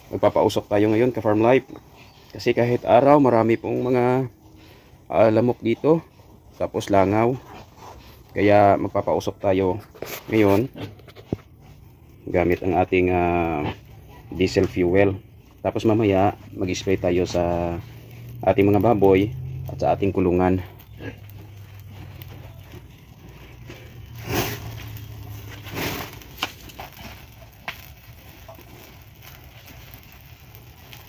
Magpapausok tayo ngayon ka Farm Life kasi kahit araw marami pong mga lamok dito, tapos langaw, kaya magpapausok tayo ngayon gamit ang ating diesel fuel. Tapos mamaya mag-spray tayo sa ating mga baboy at sa ating kulungan.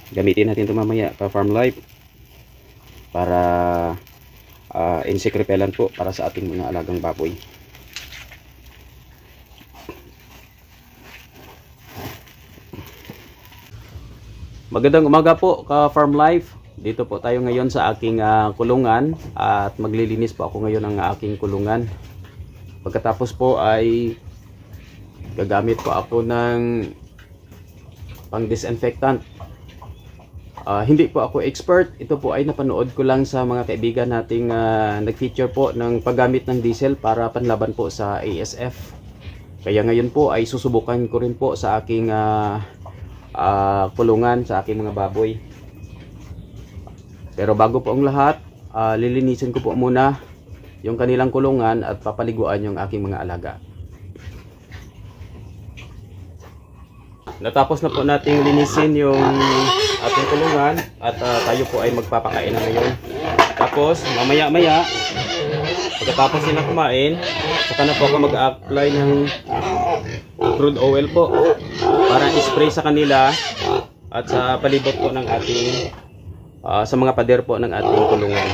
Gamitin natin ito mamaya pa Farm Life para insect repellent po para sa ating mga alagang baboy. Magandang umaga po ka Farm Life. Dito po tayo ngayon sa aking kulungan at maglilinis po ako ngayon ng aking kulungan. Pagkatapos po ay gagamit po ako ng pang disinfectant. Hindi po ako expert. Ito po ay napanood ko lang sa mga kaibigan nating nag-feature po ng paggamit ng diesel para panlaban po sa ASF. Kaya ngayon po ay susubukan ko rin po sa aking kulungan, sa aking mga baboy. Pero bago po ang lahat, lilinisin ko po muna yung kanilang kulungan at papaliguan yung aking mga alaga. Natapos na po nating linisin yung ating kulungan at tayo po ay magpapakain na ngayon. Tapos mamaya-maya pagkatapos nila kumain, saka na po ako mag-apply ng crude oil po para i-spray sa kanila at sa palibot po ng ating sa mga pader po ng ating kulungan.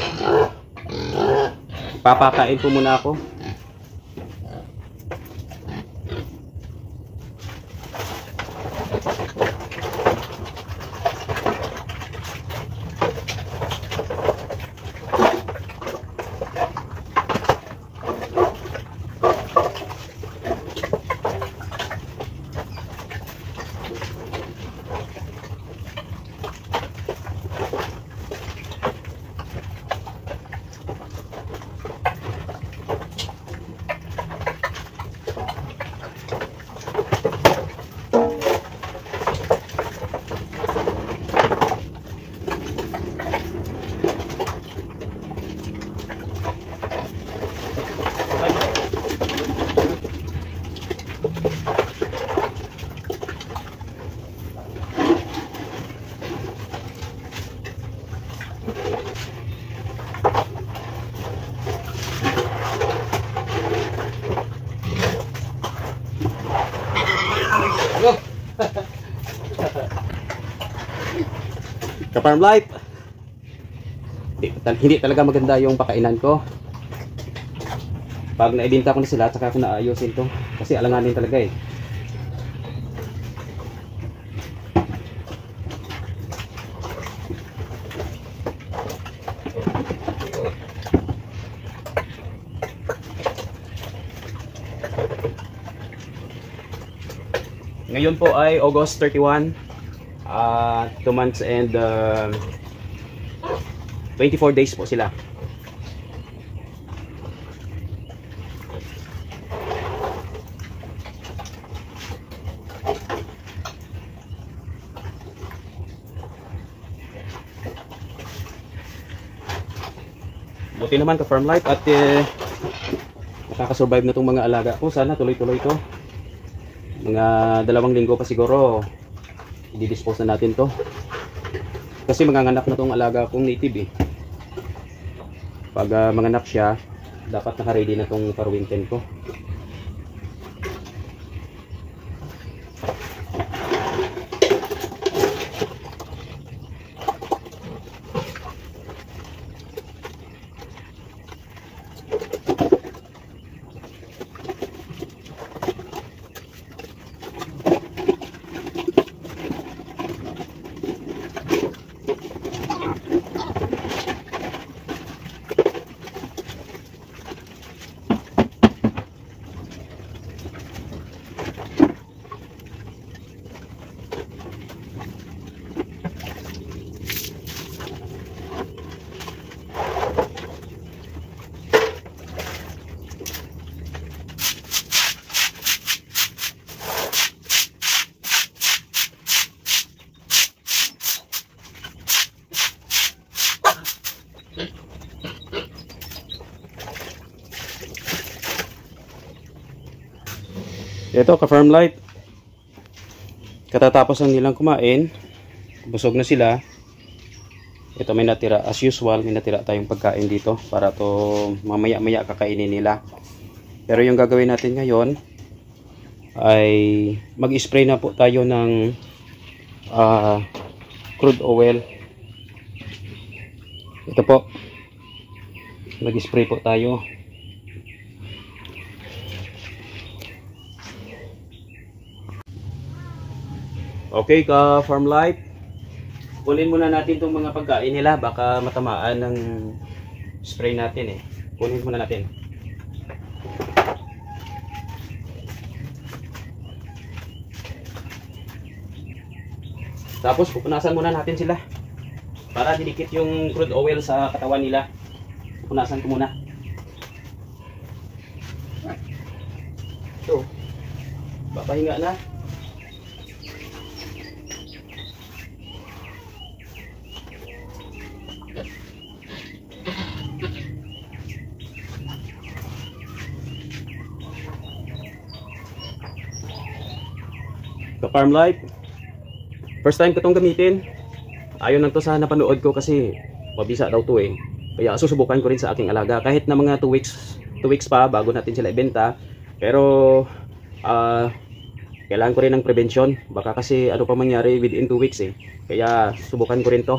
Papakain po muna ako. Sa Farm Life, hindi talaga maganda yung pakainan ko. Pag naibinta ko na sila, saka ako naayusin to kasi alanganin talaga eh. Ngayon po ay August 31, 2 months and 24 days po sila. Buti naman ka Farm Life at nakakasurvive na itong mga alaga ko. Sana tuloy-tuloy ito. Mga 2 linggo pa siguro i-dispose na natin to kasi manganganak na tong alaga kong native eh. Pag manganak siya, dapat naka-ready na tong parwinten ko. Ito ka-farm life, katatapos lang nilang kumain, busog na sila. Ito may natira, as usual may natira tayong pagkain dito para to mamaya maya kakainin nila. Pero yung gagawin natin ngayon ay mag-spray na po tayo ng crude oil. Ito po, mag-spray po tayo. Okay ka farm life, kunin muna natin itong mga pagkain nila, baka matamaan ng spray natin eh. Kunin muna natin. Tapos pupunasan muna natin sila para didikit yung crude oil sa katawan nila. Pupunasan ko muna. Ito, papahinga na. Farm life, first time ko itong gamitin. Ayaw lang to sa napanood ko kasi mabisa daw to eh. Kaya susubukan ko rin sa aking alaga kahit na mga 2 weeks pa bago natin sila ibenta. Pero kailangan ko rin ng prevention, baka kasi ano pa mangyari within 2 weeks eh. Kaya subukan ko rin to.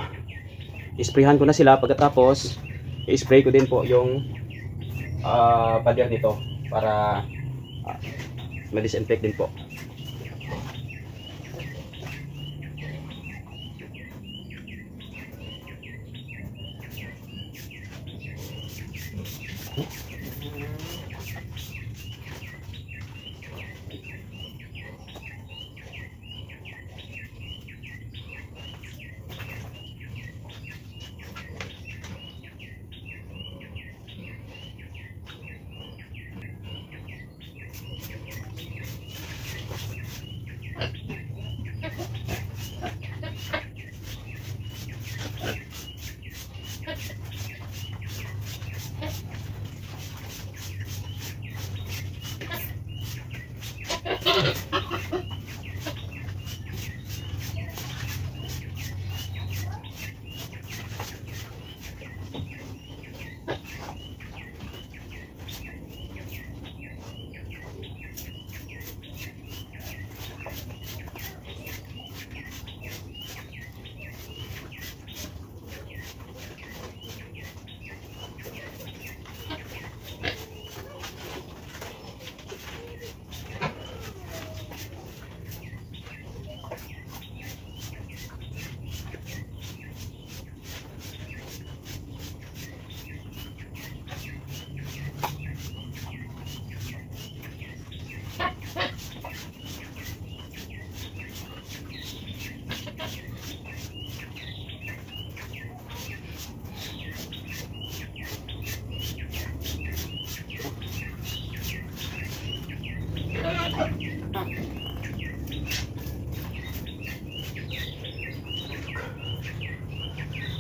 Isprayhan ko na sila, pagkatapos i-spray ko din po yung pader dito para ma-disinfect din po.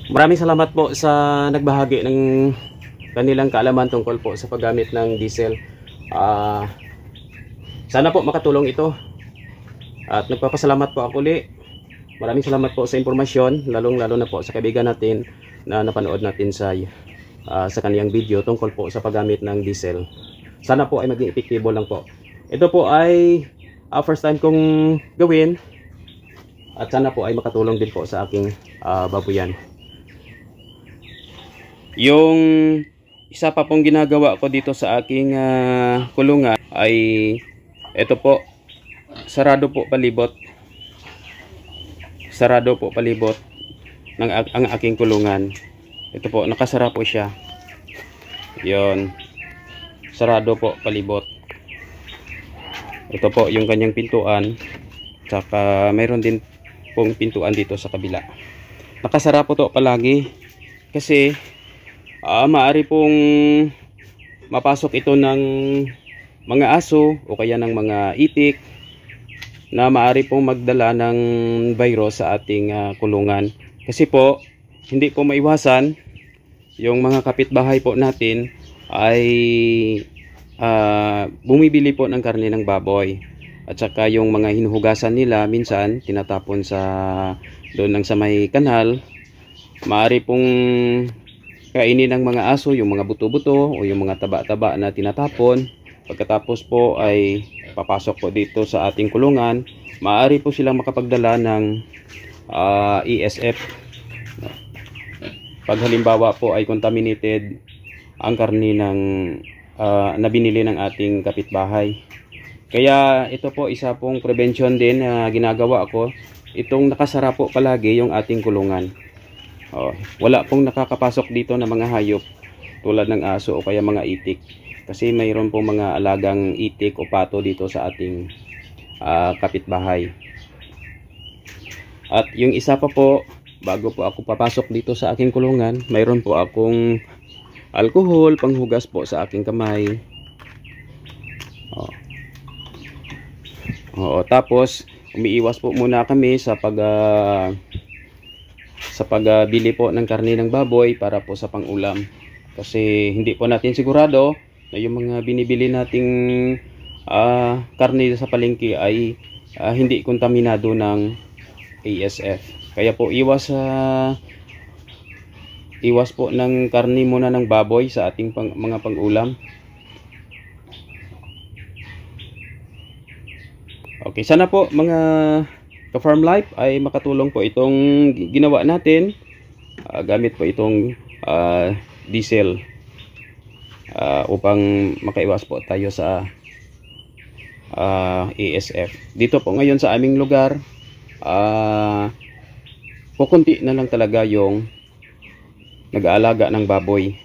Maraming salamat po sa nagbahagi ng kanilang kaalaman tungkol po sa paggamit ng diesel. Sana po makatulong ito. At nagpapasalamat po ako ulit. Maraming salamat po sa impormasyon, lalong-lalo na po sa kaibigan natin na napanood natin sa kaniyang video tungkol po sa paggamit ng diesel. Sana po ay maging epektibo lang po. Ito po ay first time kong gawin at sana po ay makatulong din po sa aking babuyan. Yung isa pa pong ginagawa ko dito sa aking kulungan ay ito po, sarado po palibot. Sarado po palibot. ang aking kulungan. Ito po, nakasara po siya. Yon, sarado po palibot. Ito po yung kanyang pintuan, tsaka mayroon din pong pintuan dito sa kabila. Nakasara po to palagi kasi maaari pong mapasok ito ng mga aso o kaya ng mga itik na maaari pong magdala ng virus sa ating kulungan. Kasi po hindi po maiwasan yung mga kapitbahay po natin ay bumibili po ng karne ng baboy, at saka yung mga hinuhugasan nila minsan tinatapon sa doon lang sa may kanal. Maaari pong kainin ng mga aso yung mga buto-buto o yung mga taba-taba na tinatapon. Pagkatapos po ay papasok po dito sa ating kulungan. Maaari po silang makapagdala ng ESF pag halimbawa po ay contaminated ang karne ng na binili ng ating kapitbahay. Kaya ito po isa pong prevention din na ginagawa ko. Itong nakasara po palagi yung ating kulungan. Wala pong nakakapasok dito na mga hayop tulad ng aso o kaya mga itik. Kasi mayroon pong mga alagang itik o pato dito sa ating kapitbahay. At yung isa pa po, bago po ako papasok dito sa aking kulungan, mayroon po akong alcohol panghugas po sa aking kamay. Tapos umiiwas po muna kami sa pagbili po ng karne ng baboy para po sa pangulam. Kasi hindi po natin sigurado na yung mga binibili nating karne sa palengke ay hindi kontaminado ng ASF. Kaya po iwas po ng karne muna ng baboy sa ating mga pangulam. Okay, sana po mga ka-farm life ay makatulong po itong ginawa natin. Gamit po itong diesel upang makaiwas po tayo sa ASF. Dito po ngayon sa aming lugar, kukunti na lang talaga yung nag-aalaga ng baboy.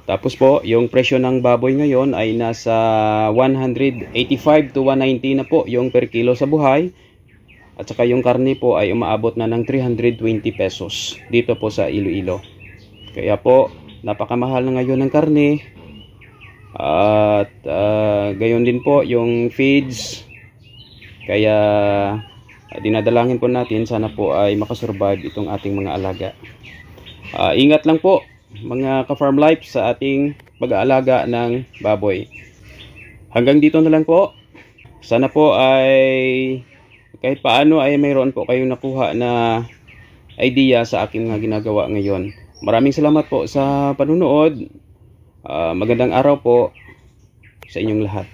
Tapos po, yung presyo ng baboy ngayon ay nasa 185 to 190 na po yung per kilo sa buhay. At saka yung karne po ay umaabot na ng 320 pesos dito po sa Iloilo. Kaya po, napakamahal na ngayon ng karne. At gayon din po yung feeds. Kaya dinadalangin po natin sana po ay makasurvive itong ating mga alaga. Ingat lang po mga ka-farm life sa ating pag-aalaga ng baboy. Hanggang dito na lang po. Sana po ay kahit paano ay mayroon po kayong nakuha na idea sa aking mga ginagawa ngayon. Maraming salamat po sa panunood. Magandang araw po sa inyong lahat.